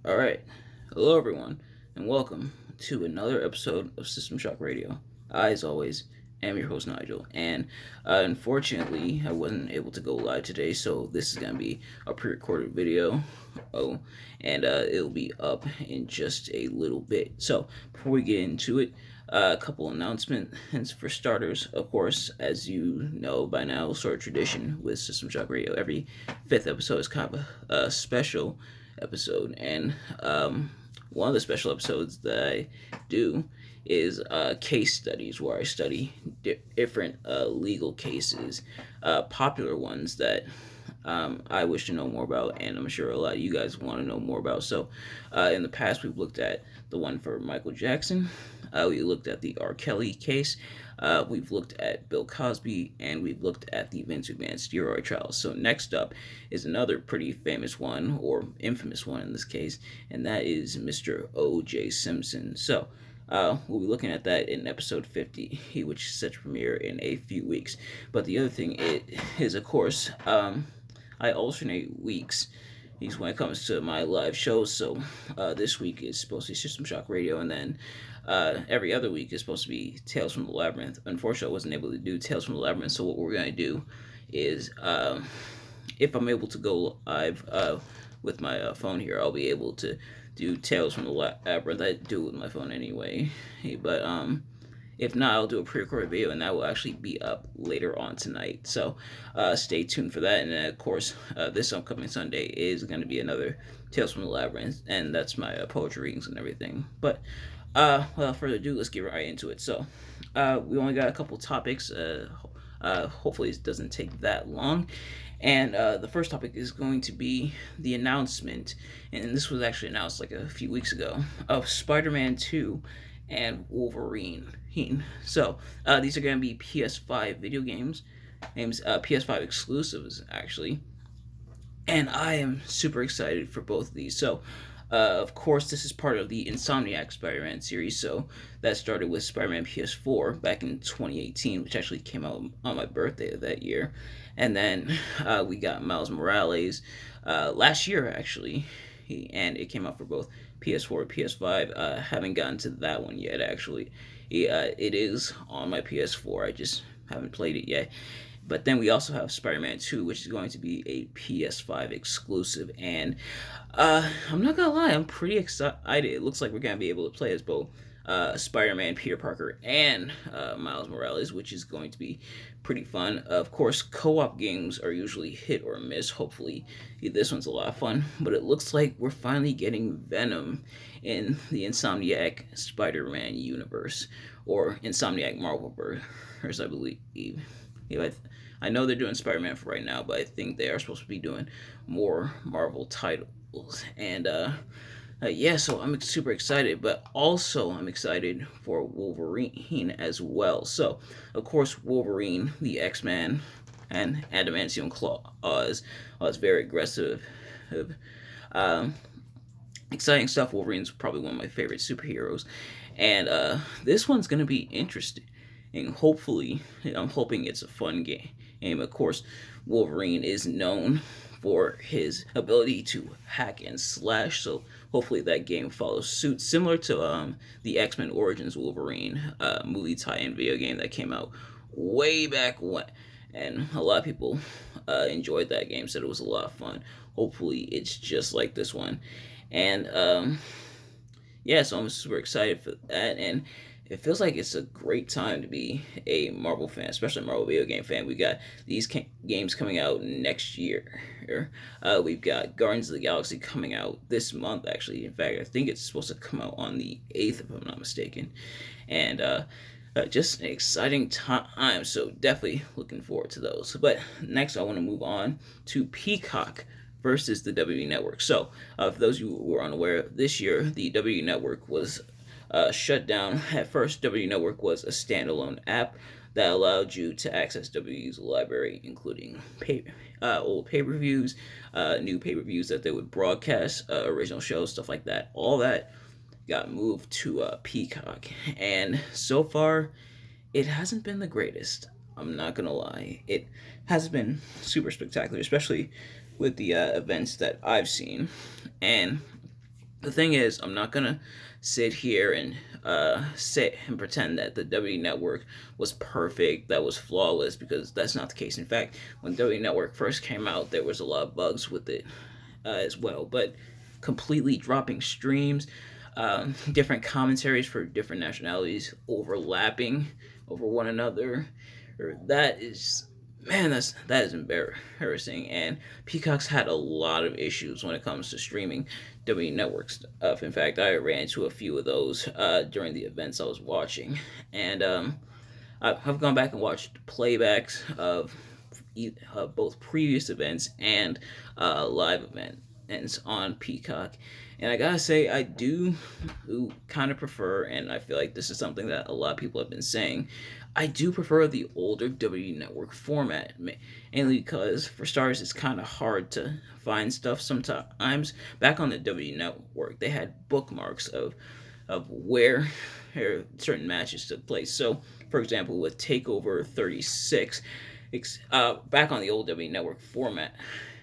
All right. Hello, everyone, and welcome to another episode of System Shock Radio. I, as always, am your host, Nigel, and unfortunately, I wasn't able to go live today, so this is going to be a pre recorded video. Oh, and it'll be up in just a little bit. So, before we get into it, a couple announcements for starters. Of course, as you know by now, sort of tradition with System Shock Radio, every fifth episode is kind of a special episode, and one of the special episodes that I do is case studies where I study different legal cases, popular ones that I wish to know more about, and I'm sure a lot of you guys want to know more about. So, in the past, we've looked at the one for Michael Jackson. We looked at the R. Kelly case. We've looked at Bill Cosby, and we've looked at the Vince McMahon steroid trials. So next up is another pretty famous one, or infamous one in this case, and that is Mr. O.J. Simpson. So we'll be looking at that in episode 50, which is set to premiere in a few weeks. But the other thing is, of course, I alternate weeks when it comes to my live shows. So this week is supposed to be System Shock Radio, and then every other week is supposed to be Tales from the Labyrinth. Unfortunately, I wasn't able to do Tales from the Labyrinth, so what we're going to do is, if I'm able to go live with my phone here, I'll be able to do Tales from the Labyrinth. I do it with my phone anyway, but if not, I'll do a pre-recorded video, and that will actually be up later on tonight. So stay tuned for that. And then, of course, this upcoming Sunday is going to be another Tales from the Labyrinth, and that's my poetry readings and everything. But without further ado, let's get right into it. So we only got a couple topics. Hopefully it doesn't take that long. And the first topic is going to be the announcement, and this was actually announced like a few weeks ago, of Spider-Man 2 and Wolverine. So these are going to be PS5 video games, PS5 exclusives actually, and I am super excited for both of these. So of course, this is part of the Insomniac Spider-Man series. So that started with Spider-Man PS4 back in 2018, which actually came out on my birthday of that year. And then we got Miles Morales last year, actually, and it came out for both PS4 and PS5. Haven't gotten to that one yet, actually. It is on my PS4. I just haven't played it yet. But then we also have Spider-Man 2, which is going to be a PS5 exclusive. And I'm not going to lie, I'm pretty excited. It looks like we're going to be able to play as both Spider-Man, Peter Parker, and Miles Morales, which is going to be pretty fun. Of course, co-op games are usually hit or miss. Hopefully, this one's a lot of fun. But it looks like we're finally getting Venom in the Insomniac Spider-Man universe, or Insomniac Marvelverse, I believe. I know they're doing Spider-Man for right now, but I think they are supposed to be doing more Marvel titles. And yeah, so I'm super excited, but also I'm excited for Wolverine as well. So, of course, Wolverine, the X-Man, and Adamantium Claws is very aggressive. Exciting stuff. Wolverine's probably one of my favorite superheroes, and this one's gonna be interesting. And hopefully, I'm hoping it's a fun game. And of course, Wolverine is known for his ability to hack and slash, so hopefully that game follows suit, similar to the X-Men Origins Wolverine movie tie-in video game that came out way back when. And a lot of people enjoyed that game, said it was a lot of fun. Hopefully, it's just like this one. And yeah, so I'm super excited for that. And it feels like it's a great time to be a Marvel fan, especially a Marvel video game fan. We got these games coming out next year. We've got Guardians of the Galaxy coming out this month, actually. In fact, I think it's supposed to come out on the 8th, if I'm not mistaken. And just an exciting time, so definitely looking forward to those. But next, I want to move on to Peacock versus the WWE Network. So, for those of you who are unaware, this year the WWE Network was shut down. At first, WWE Network was a standalone app that allowed you to access WWE's library, including old pay-per-views, new pay-per-views that they would broadcast, original shows, stuff like that. All that got moved to Peacock, and so far, it hasn't been the greatest. I'm not gonna lie, it hasn't been super spectacular, especially with the events that I've seen, and The thing is, I'm not gonna sit here and sit and pretend that the WWE Network was perfect, that was flawless, because that's not the case. In fact, when WWE Network first came out, there was a lot of bugs with it as well. But completely dropping streams, different commentaries for different nationalities overlapping over one another, that is, man, that is embarrassing. And Peacock's had a lot of issues when it comes to streaming WWE Network stuff. In fact, I ran into a few of those during the events I was watching, and I've gone back and watched playbacks of both previous events and live events on Peacock. And I gotta say, I do kind of prefer, and I feel like this is something that a lot of people have been saying, I do prefer the older WWE Network format, mainly because, for starters, it's kind of hard to find stuff sometimes. Back on the WWE Network, they had bookmarks of where certain matches took place. So, for example, with Takeover 36, back on the old WWE Network format,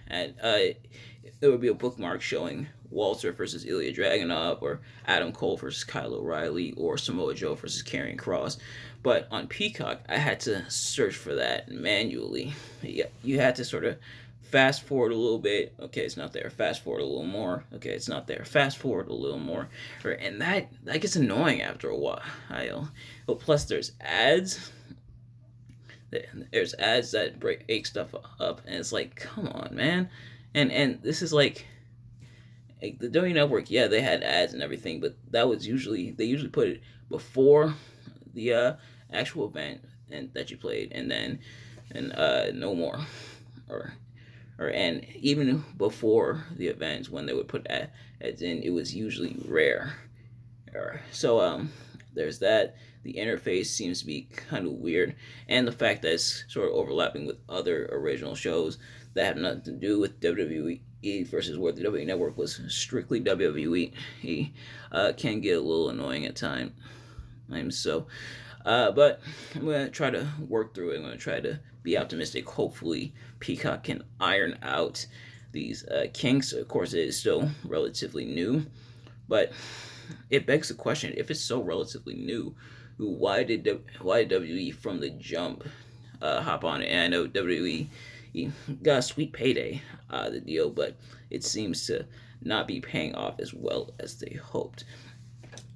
and there would be a bookmark showing Walter versus Ilya Dragunov, or Adam Cole versus Kyle O'Reilly, or Samoa Joe versus Karrion Kross. But on Peacock, I had to search for that manually. You had to sort of fast forward a little bit. Okay, it's not there. Fast forward a little more. Okay, it's not there. Fast forward a little more. And that gets annoying after a while. But plus, there's ads. There's ads that break stuff up, and it's like, come on, man. And this is like the WWE Network. Yeah, they had ads and everything, but they usually put it before the actual event and that you played, and then no more, or and even before the events when they would put ads in, it was usually rare. So there's that. The interface seems to be kind of weird, and the fact that it's sort of overlapping with other original shows that have nothing to do with WWE versus where the WWE Network was strictly WWE can get a little annoying at times. So, but I'm going to try to work through it. I'm going to try to be optimistic. Hopefully, Peacock can iron out these kinks. Of course, it is still relatively new, but it begs the question: if it's so relatively new, why did WWE from the jump hop on it? And I know WWE got a sweet payday out of the deal, but it seems to not be paying off as well as they hoped.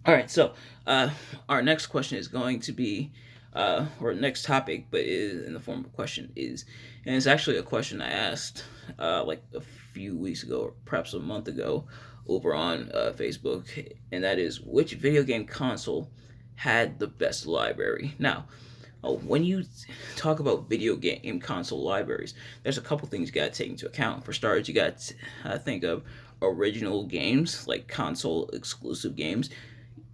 All right, so our next question is going to be, or next topic, but it is in the form of a question, and it's actually a question I asked like a few weeks ago, or perhaps a month ago, over on Facebook, and that is, which video game console had the best library? Now, when you talk about video game console libraries, there's a couple things you got to take into account. For starters, you got to think of original games, like console exclusive games.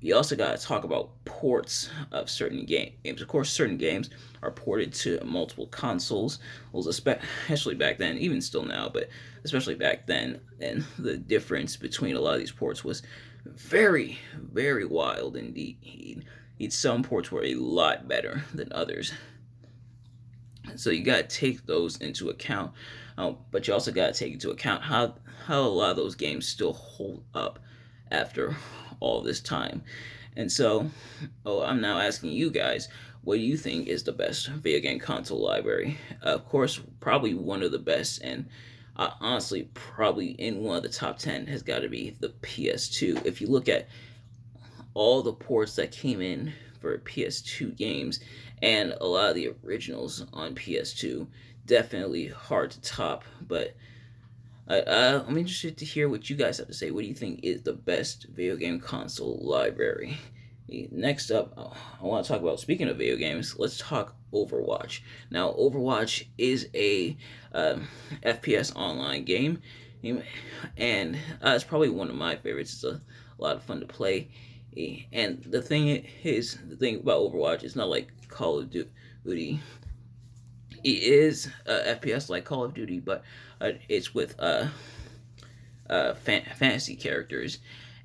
You also got to talk about ports of certain games. Of course, certain games are ported to multiple consoles, especially back then, even still now, but especially back then. And the difference between a lot of these ports was very, very wild indeed. Some ports were a lot better than others. So you got to take those into account. But you also got to take into account how a lot of those games still hold up after all this time. And so, I'm now asking you guys, what do you think is the best video game console library? Of course, probably one of the best, and honestly, probably in one of the top 10 has got to be the PS2. If you look at all the ports that came in for PS2 games and a lot of the originals on PS2, definitely hard to top, but I'm interested to hear what you guys have to say. What do you think is the best video game console library? Next up, I want to talk about, speaking of video games, let's talk Overwatch. Now, Overwatch is a FPS online game, and it's probably one of my favorites. It's a lot of fun to play. And the thing about Overwatch is not like Call of Duty. It is FPS like Call of Duty, but it's with fantasy characters.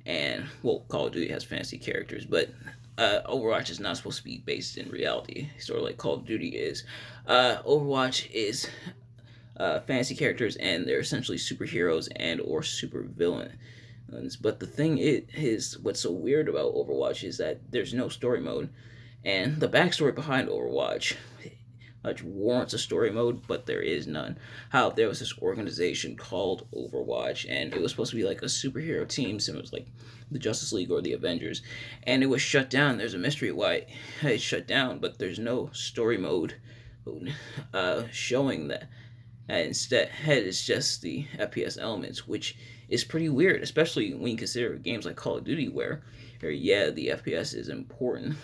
And, well, Call of Duty has fantasy characters, but Overwatch is not supposed to be based in reality, sort of like Call of Duty is. Overwatch is fantasy characters, and they're essentially superheroes and or super villains. But the thing is, what's so weird about Overwatch is that there's no story mode, and the backstory behind Overwatch warrants a story mode, but there is none. How there was this organization called Overwatch, and it was supposed to be like a superhero team, so it was like the Justice League or the Avengers, and it was shut down. There's a mystery why it's shut down, but there's no story mode showing that. And instead, it's just the FPS elements, which is pretty weird, especially when you consider games like Call of Duty, where yeah, the FPS is important,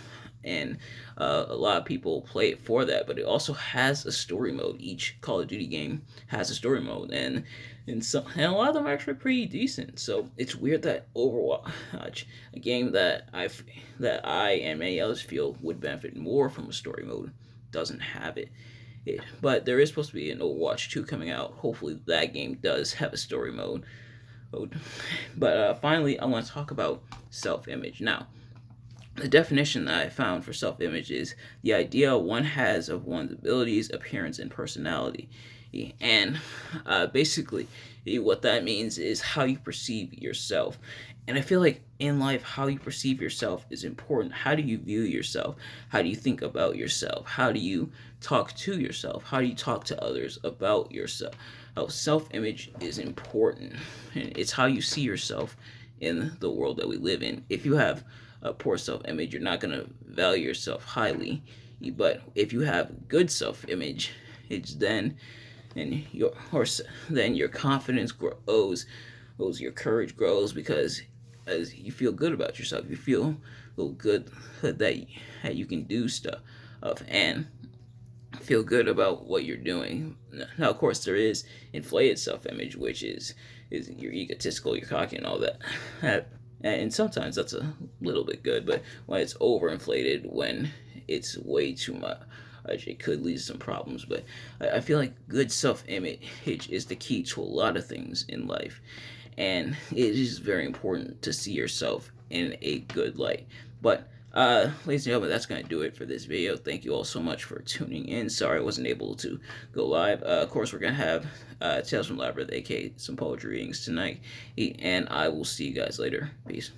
and a lot of people play it for that. But it also has a story mode. Each Call of Duty game has a story mode, and a lot of them are actually pretty decent. So it's weird that Overwatch, a game that I and many others feel would benefit more from a story mode, doesn't have it. But there is supposed to be an Overwatch 2 coming out. Hopefully, that game does have a story mode. But finally, I want to talk about self image. Now, the definition that I found for self image is the idea one has of one's abilities, appearance, and personality. And basically, what that means is how you perceive yourself. And I feel like in life, how you perceive yourself is important. How do you view yourself? How do you think about yourself? How do you talk to yourself? How do you talk to others about yourself? How self image is important. And it's how you see yourself in the world that we live in. If you have a poor self image, you're not going to value yourself highly. But if you have good self image, it's then your confidence grows, your courage grows, because as you feel good about yourself, you feel good that you can do stuff and feel good about what you're doing. Now, of course, there is inflated self-image, which is you're egotistical, you're cocky, and all that. And sometimes that's a little bit good, but when it's overinflated, when it's way too much, it could lead to some problems. But I feel like good self-image is the key to a lot of things in life, and it is very important to see yourself in a good light. But ladies and gentlemen, that's going to do it for this video. Thank you all so much for tuning in. Sorry I wasn't able to go live. Of course, we're going to have Tales from Labyrinth, aka some poetry readings tonight, and I will see you guys later. Peace.